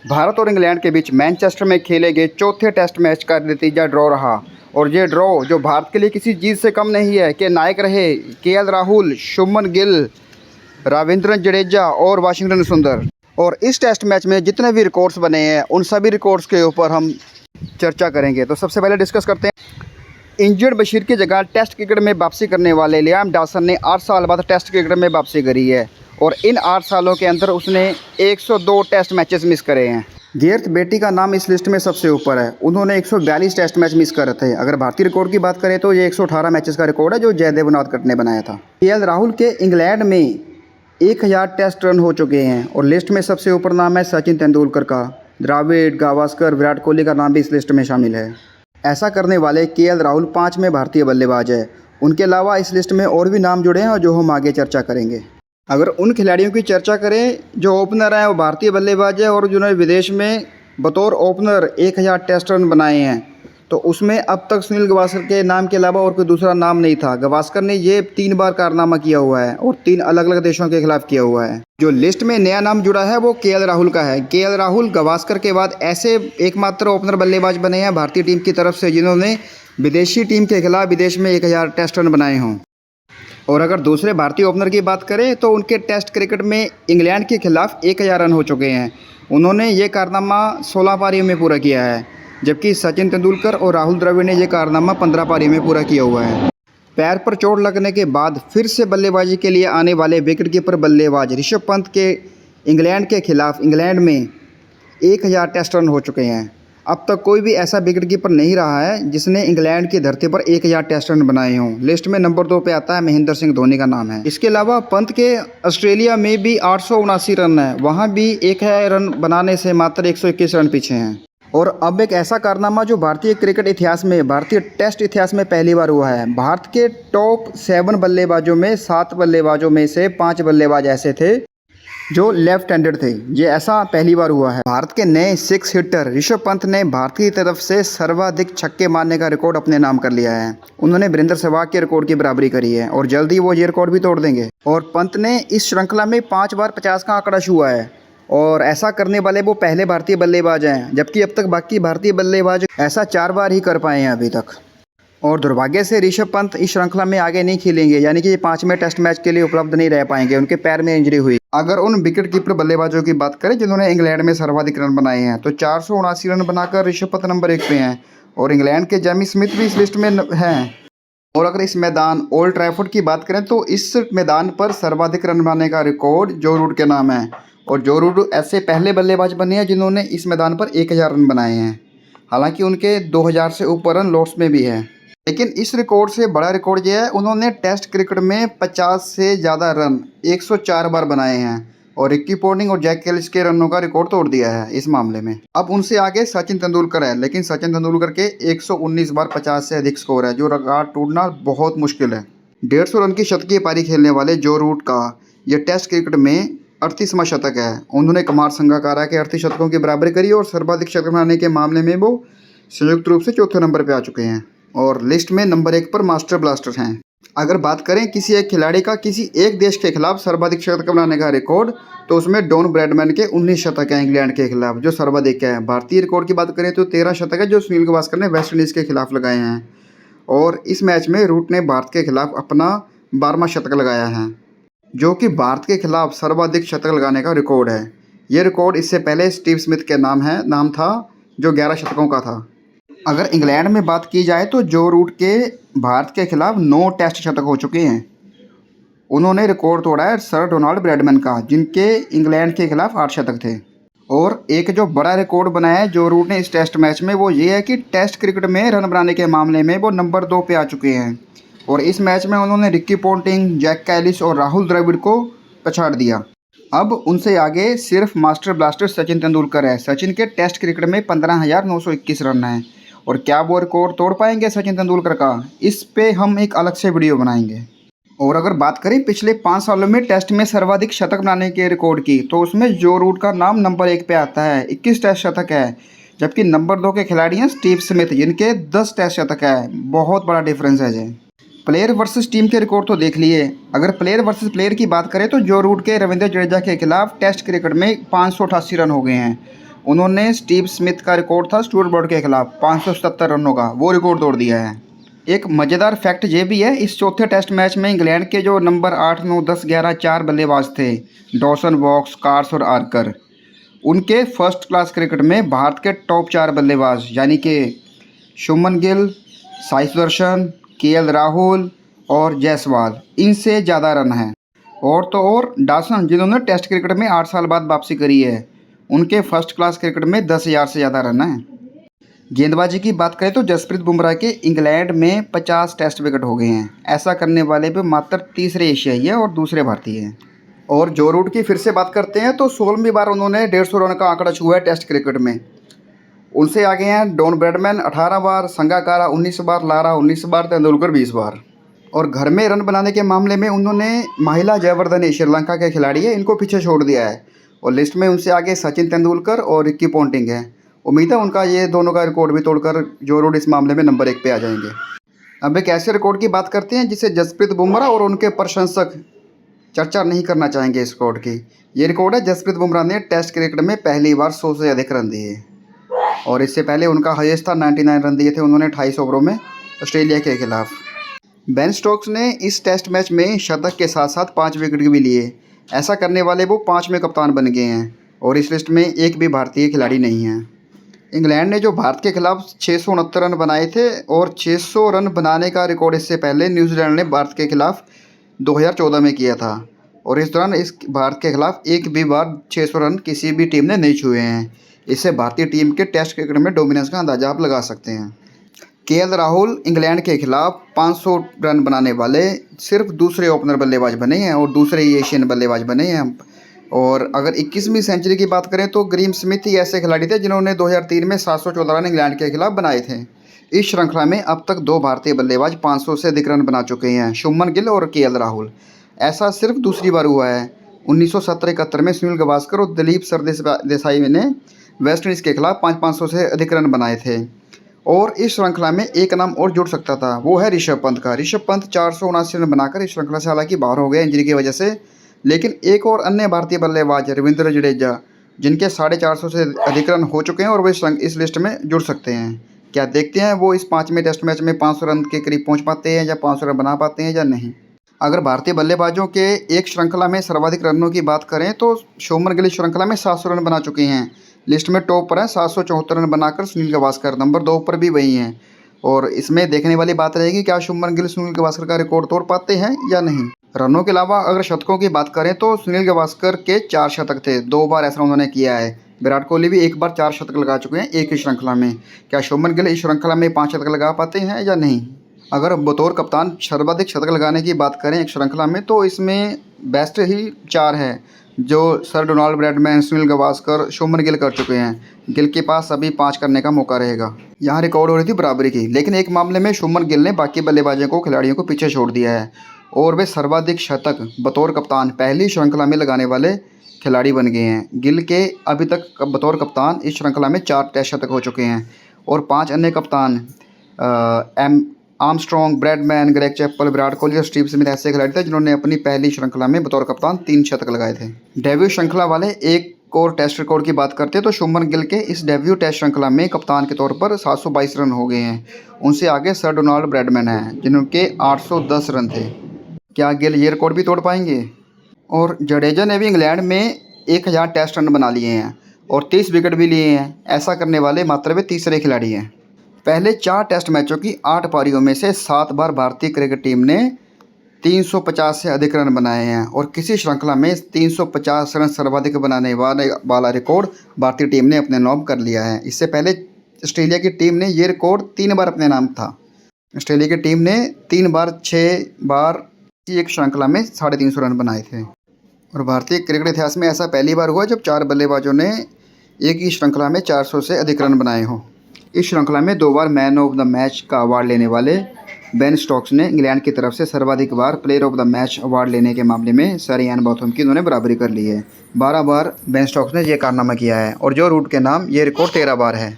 भारत और इंग्लैंड के बीच मैनचेस्टर में खेले गए चौथे टेस्ट मैच का नतीजा ड्रॉ रहा और ये ड्रॉ जो भारत के लिए किसी जीत से कम नहीं है कि नायक रहे केएल राहुल, शुभमन गिल, रविंद्र जडेजा और वाशिंगटन सुंदर। और इस टेस्ट मैच में जितने भी रिकॉर्ड्स बने हैं उन सभी रिकॉर्ड्स के ऊपर हम चर्चा करेंगे। तो सबसे पहले डिस्कस करते हैं इंजर्ड बशीर की जगह टेस्ट क्रिकेट में वापसी करने वाले लियाम डॉसन ने 8 साल बाद टेस्ट क्रिकेट में वापसी करी है और इन 8 सालों के अंदर उसने 102 टेस्ट मैचेस मिस करे हैं। गैरेथ बेटी का नाम इस लिस्ट में सबसे ऊपर है, उन्होंने 142 टेस्ट मैच मिस करे थे। अगर भारतीय रिकॉर्ड की बात करें तो ये 118 मैचेस का रिकॉर्ड है जो जयदेव उनादकट ने बनाया था। केएल राहुल के इंग्लैंड में 1000 टेस्ट रन हो चुके हैं और लिस्ट में सबसे ऊपर नाम है सचिन तेंदुलकर का। द्रविड़, गावस्कर, विराट कोहली का नाम भी इस लिस्ट में शामिल है। ऐसा करने वाले केएल राहुल 5वें भारतीय बल्लेबाज है। उनके अलावा इस लिस्ट में और भी नाम जुड़े हैं और जो हम आगे चर्चा करेंगे। अगर उन खिलाड़ियों की चर्चा करें जो ओपनर हैं वो भारतीय बल्लेबाज है और जिन्होंने विदेश में बतौर ओपनर 1000 टेस्ट रन बनाए हैं तो उसमें अब तक सुनील गावस्कर के नाम के अलावा और कोई दूसरा नाम नहीं था। गावस्कर ने ये 3 बार कारनामा किया हुआ है और 3 अलग अलग देशों के खिलाफ किया हुआ है। जो लिस्ट में नया नाम जुड़ा है वो केएल राहुल का है। केएल राहुल गावस्कर के बाद ऐसे एकमात्र ओपनर बल्लेबाज बने हैं भारतीय टीम की तरफ से जिन्होंने विदेशी टीम के खिलाफ विदेश में 1000 टेस्ट रन बनाए हों। और अगर दूसरे भारतीय ओपनर की बात करें तो उनके टेस्ट क्रिकेट में इंग्लैंड के खिलाफ 1000 रन हो चुके हैं। उन्होंने ये कारनामा 16 पारियों में पूरा किया है, जबकि सचिन तेंदुलकर और राहुल द्रविड़ ने यह कारनामा 15 पारियों में पूरा किया हुआ है। पैर पर चोट लगने के बाद फिर से बल्लेबाजी के लिए आने वाले विकेटकीपर बल्लेबाज ऋषभ पंत के इंग्लैंड के खिलाफ इंग्लैंड में 1000 टेस्ट रन हो चुके हैं। अब तक कोई भी ऐसा विकेटकीपर नहीं रहा है जिसने इंग्लैंड की धरती पर 1000 टेस्ट रन बनाए हों। लिस्ट में नंबर 2 पे आता है महेंद्र सिंह धोनी का नाम है। इसके अलावा पंत के ऑस्ट्रेलिया में भी 879 रन है, वहाँ भी 1000 रन बनाने से मात्र 121 रन पीछे हैं। और अब एक ऐसा कारनामा जो भारतीय क्रिकेट इतिहास में, भारतीय टेस्ट इतिहास में पहली बार हुआ है। भारत के टॉप 7 बल्लेबाजों में 7 बल्लेबाजों में से 5 बल्लेबाज ऐसे थे जो लेफ्ट हैंडेड थे। ये ऐसा पहली बार हुआ है। भारत के नए 6 हिटर ऋषभ पंत ने भारतीय तरफ से सर्वाधिक छक्के मारने का रिकॉर्ड अपने नाम कर लिया है। उन्होंने वीरेंद्र सहवाग के रिकॉर्ड की बराबरी करी है और जल्द ही वो ये रिकॉर्ड भी तोड़ देंगे। और पंत ने इस श्रृंखला में 5 बार 50 का आंकड़ा छुआ है और ऐसा करने वाले वो पहले भारतीय बल्लेबाज हैं, जबकि अब तक बाकी भारतीय बल्लेबाज ऐसा 4 बार ही कर पाए हैं अभी तक। और दुर्भाग्य से ऋषभ पंत इस श्रृंखला में आगे नहीं खेलेंगे, यानी कि ये 5वें टेस्ट मैच के लिए उपलब्ध नहीं रह पाएंगे, उनके पैर में इंजरी हुई। अगर उन विकेट कीपर बल्लेबाजों की बात करें जिन्होंने इंग्लैंड में सर्वाधिक रन बनाए हैं तो 479 रन बनाकर ऋषभ पंत नंबर 1 पे हैं और इंग्लैंड के जेमी स्मिथ भी इस लिस्ट में हैं। और अगर इस मैदान ओल्ड ट्रैफोर्ड की बात करें तो इस मैदान पर सर्वाधिक रन बनाने का रिकॉर्ड जो रूट के नाम है और जो रूट ऐसे पहले बल्लेबाज बने हैं जिन्होंने इस मैदान पर 1000 रन बनाए हैं। हालांकि उनके 2000 से ऊपर रन लॉर्ड्स में भी है, लेकिन इस रिकॉर्ड से बड़ा रिकॉर्ड ये है उन्होंने टेस्ट क्रिकेट में 50 से ज़्यादा रन 104 बार बनाए हैं और रिकी पॉन्टिंग और जैक कैलिस के रनों का रिकॉर्ड तोड़ दिया है इस मामले में। अब उनसे आगे सचिन तेंदुलकर है, लेकिन सचिन तेंदुलकर के 119 बार 50 से अधिक स्कोर है, जो रिकॉर्ड टूटना बहुत मुश्किल है। 150 रन की शतकीय पारी खेलने वाले जो रूट का यह टेस्ट क्रिकेट में 38वां शतक है। उन्होंने कुमार संगकारा के 38 शतकों की बराबरी करी और सर्वाधिक शतक बनाने के मामले में वो संयुक्त रूप से 4थे नंबर पर आ चुके हैं और लिस्ट में नंबर 1 पर मास्टर ब्लास्टर हैं। अगर बात करें किसी एक खिलाड़ी का किसी एक देश के खिलाफ सर्वाधिक शतक बनाने का रिकॉर्ड तो उसमें डॉन ब्रैडमैन के 19 शतक हैं इंग्लैंड के खिलाफ, जो सर्वाधिक है। भारतीय रिकॉर्ड की बात करें तो 13 शतक है जो सुनील गावस्कर ने वेस्ट इंडीज़ के खिलाफ लगाए हैं और इस मैच में रूट ने भारत के खिलाफ अपना 12वां शतक लगाया है, जो कि भारत के खिलाफ सर्वाधिक शतक लगाने का रिकॉर्ड है। ये रिकॉर्ड इससे पहले स्टीव स्मिथ के नाम था जो 11 शतकों का था। अगर इंग्लैंड में बात की जाए तो जो रूट के भारत के खिलाफ 9 टेस्ट शतक हो चुके हैं। उन्होंने रिकॉर्ड तोड़ा है सर डोनाल्ड ब्रैडमैन का, जिनके इंग्लैंड के खिलाफ 8 शतक थे। और एक जो बड़ा रिकॉर्ड बनाया है जो रूट ने इस टेस्ट मैच में वो ये है कि टेस्ट क्रिकेट में रन बनाने के मामले में वो नंबर 2 पे आ चुके हैं और इस मैच में उन्होंने रिकी पॉन्टिंग, जैक कैलिस और राहुल द्रविड़ को पछाड़ दिया। अब उनसे आगे सिर्फ मास्टर ब्लास्टर सचिन तेंदुलकर है। सचिन के टेस्ट क्रिकेट में 15,921 रन हैं और क्या वो रिकॉर्ड तोड़ पाएंगे सचिन तेंदुलकर का, इस पे हम एक अलग से वीडियो बनाएंगे। और अगर बात करें पिछले 5 सालों में टेस्ट में सर्वाधिक शतक बनाने के रिकॉर्ड की तो उसमें जो रूट का नाम नंबर 1 पे आता है, 21 टेस्ट शतक है, जबकि नंबर 2 के खिलाड़ी हैं स्टीव स्मिथ जिनके 10 टेस्ट शतक है। बहुत बड़ा डिफरेंस है जी। प्लेयर वर्सेस टीम के रिकॉर्ड तो देख लिए। अगर प्लेयर वर्सेस प्लेयर की बात करें तो जो रूट के रविंद्र जडेजा के खिलाफ टेस्ट क्रिकेट में 588 रन हो गए हैं। उन्होंने स्टीव स्मिथ का रिकॉर्ड था स्टुअर्ट ब्रॉड के खिलाफ 577 रनों का, वो रिकॉर्ड तोड़ दिया है। एक मज़ेदार फैक्ट ये भी है, इस चौथे टेस्ट मैच में इंग्लैंड के जो नंबर 8, 9, 10, 11 4 बल्लेबाज थे, डॉसन, वॉक्स, कार्स और आर्कर, उनके फर्स्ट क्लास क्रिकेट में भारत के टॉप 4 बल्लेबाज यानी कि शुभमन गिल, साई सुदर्शन, केएल राहुल और जायसवाल, इनसे ज़्यादा रन हैं। और तो और डॉसन, जिन्होंने टेस्ट क्रिकेट में 8 साल बाद वापसी करी है, उनके फर्स्ट क्लास क्रिकेट में 10,000 से ज़्यादा रन हैं। गेंदबाजी की बात करें तो जसप्रीत बुमराह के इंग्लैंड में 50 टेस्ट विकेट हो गए हैं। ऐसा करने वाले भी मात्र तीसरे एशियाई है और दूसरे भारतीय हैं। और जो रूट की फिर से बात करते हैं तो 16वीं बार उन्होंने 150 रन का आंकड़ा छुआ है टेस्ट क्रिकेट में। उनसे आगे हैं डॉन ब्रैडमैन 18 बार, संगाकारा 19 बार, लारा 19 बार, तेंदुलकर 20 बार। और घर में रन बनाने के मामले में उन्होंने महिला जयवर्धने, श्रीलंका के खिलाड़ी है, इनको पीछे छोड़ दिया है। और लिस्ट में उनसे आगे सचिन तेंदुलकर और रिकी पोंटिंग है। उम्मीद है उनका ये दोनों का रिकॉर्ड भी तोड़कर जो रूट इस मामले में नंबर 1 पे आ जाएंगे। अब एक ऐसे रिकॉर्ड की बात करते हैं जिसे जसप्रीत बुमराह और उनके प्रशंसक चर्चा नहीं करना चाहेंगे। इस रिकॉर्ड की ये रिकॉर्ड है, जसप्रीत बुमराह ने टेस्ट क्रिकेट में पहली बार 100 से अधिक रन दिए। और इससे पहले उनका हाईएस्ट था 99 रन दिए थे उन्होंने 28 ओवरों में ऑस्ट्रेलिया के खिलाफ। बेन स्टोक्स ने इस टेस्ट मैच में शतक के साथ साथ 5 विकेट भी लिए। ऐसा करने वाले वो 5वें कप्तान बन गए हैं और इस लिस्ट में एक भी भारतीय खिलाड़ी नहीं है। इंग्लैंड ने जो भारत के खिलाफ 669 रन बनाए थे और 600 रन बनाने का रिकॉर्ड इससे पहले न्यूजीलैंड ने भारत के खिलाफ 2014 में किया था। और इस दौरान इस भारत के खिलाफ एक भी बार 600 रन किसी भी टीम ने नहीं छुए हैं। इससे भारतीय टीम के टेस्ट क्रिकेट में डोमिनेंस का अंदाजा आप लगा सकते हैं। केएल राहुल इंग्लैंड के खिलाफ 500 रन बनाने वाले सिर्फ दूसरे ओपनर बल्लेबाज बने हैं और दूसरे एशियन बल्लेबाज बने हैं। और अगर 21वीं सेंचुरी की बात करें तो ग्रीम स्मिथ ही ऐसे खिलाड़ी थे जिन्होंने 2003 में 714 रन इंग्लैंड के खिलाफ बनाए थे। इस श्रृंखला में अब तक 2 भारतीय बल्लेबाज 500 से अधिक रन बना चुके हैं, शुभमन गिल और केएल राहुल। ऐसा सिर्फ दूसरी बार हुआ है। 1970-71 में सुनील गावस्कर और दिलीप सरदेसाई ने वेस्ट इंडीज़ के खिलाफ 500 से अधिक रन बनाए थे। और इस श्रृंखला में एक नाम और जुड़ सकता था, वो है ऋषभ पंत का। ऋषभ पंत 479 रन बनाकर इस श्रृंखला से हालांकि बाहर हो गए इंजरी की वजह से, लेकिन एक और अन्य भारतीय बल्लेबाज रविंद्र जडेजा, जिनके 450 से अधिक रन हो चुके हैं और वे इस लिस्ट में जुड़ सकते हैं। क्या देखते हैं वो इस 5वें टेस्ट मैच में 500 रन के करीब पहुंच पाते हैं या 500 रन बना पाते हैं या नहीं। अगर भारतीय बल्लेबाजों के एक श्रृंखला में सर्वाधिक रनों की बात करें तो शुभमन गिल श्रृंखला में 700 रन बना चुके हैं। लिस्ट में टॉप पर है 774 रन बनाकर सुनील गावस्कर, नंबर 2 पर भी वही हैं। और इसमें देखने वाली बात रहेगी क्या शुभमन गिल सुनील गावस्कर का रिकॉर्ड तोड़ पाते हैं या नहीं। रनों के अलावा अगर शतकों की बात करें तो सुनील गावस्कर के 4 शतक थे, 2 बार ऐसा उन्होंने किया है। विराट कोहली भी एक बार 4 शतक लगा चुके हैं एक ही श्रृंखला में। क्या शुभमन गिल इस श्रृंखला में 5 शतक लगा पाते हैं या नहीं। अगर बतौर कप्तान सर्वाधिक शतक लगाने की बात करें एक श्रृंखला में तो इसमें बेस्ट ही 4 है जो sir Donald Bradman, Sunil Gavaskar, Shubman Gill कर चुके हैं। गिल के पास अभी 5 करने का मौका रहेगा। यहाँ रिकॉर्ड हो रही थी बराबरी की, लेकिन एक मामले में शुभमन गिल ने बाकी बल्लेबाजों को, खिलाड़ियों को पीछे छोड़ दिया है और वे सर्वाधिक शतक बतौर कप्तान पहली श्रृंखला में लगाने वाले खिलाड़ी बन गए हैं। गिल के अभी तक बतौर कप्तान इस श्रृंखला में 4 टेस्ट शतक हो चुके हैं और 5 अन्य कप्तान Armstrong, Bradman, Greg Chappell, Virat Kohli और स्टीव स्मिथ ऐसे खिलाड़ी थे जिन्होंने अपनी पहली श्रृंखला में बतौर कप्तान 3 शतक लगाए थे। डेब्यू श्रृंखला वाले एक और टेस्ट रिकॉर्ड की बात करते हैं तो शुभमन गिल के इस डेब्यू टेस्ट श्रृंखला में कप्तान के तौर पर 722 रन हो गए हैं। उनसे आगे सर डोनाल्ड ब्रैडमैन हैं जिनके 810 रन थे। क्या गिल ये रिकॉर्ड भी तोड़ पाएंगे। और जडेजा ने भी इंग्लैंड में 1000 टेस्ट रन बना लिए हैं और 30 विकेट भी लिए हैं। ऐसा करने वाले मात्र वे तीसरे खिलाड़ी हैं। पहले 4 टेस्ट मैचों की 8 पारियों में से 7 बार भारतीय क्रिकेट टीम ने 350 से अधिक रन बनाए हैं और किसी श्रृंखला में 350 रन सर्वाधिक बनाने वाला रिकॉर्ड भारतीय टीम ने अपने नाम कर लिया है। इससे पहले ऑस्ट्रेलिया की टीम ने ये रिकॉर्ड 3 बार अपने नाम था। ऑस्ट्रेलिया की टीम ने 3 बार 6 बार की एक श्रृंखला में 350 रन बनाए थे। और भारतीय क्रिकेट इतिहास में ऐसा पहली बार हुआ जब 4 बल्लेबाजों ने एक ही श्रृंखला में 400 से अधिक रन बनाए हों। इस श्रृंखला में 2 बार मैन ऑफ द मैच का अवार्ड लेने वाले बेन स्टोक्स ने इंग्लैंड की तरफ से सर्वाधिक बार player of the match award लेने के मामले में सर इयान बॉथम की उन्होंने बराबरी कर ली है। 12 बार बेन स्टोक्स ने यह कारनामा किया है और जो रूट के नाम ये रिकॉर्ड 13 बार है।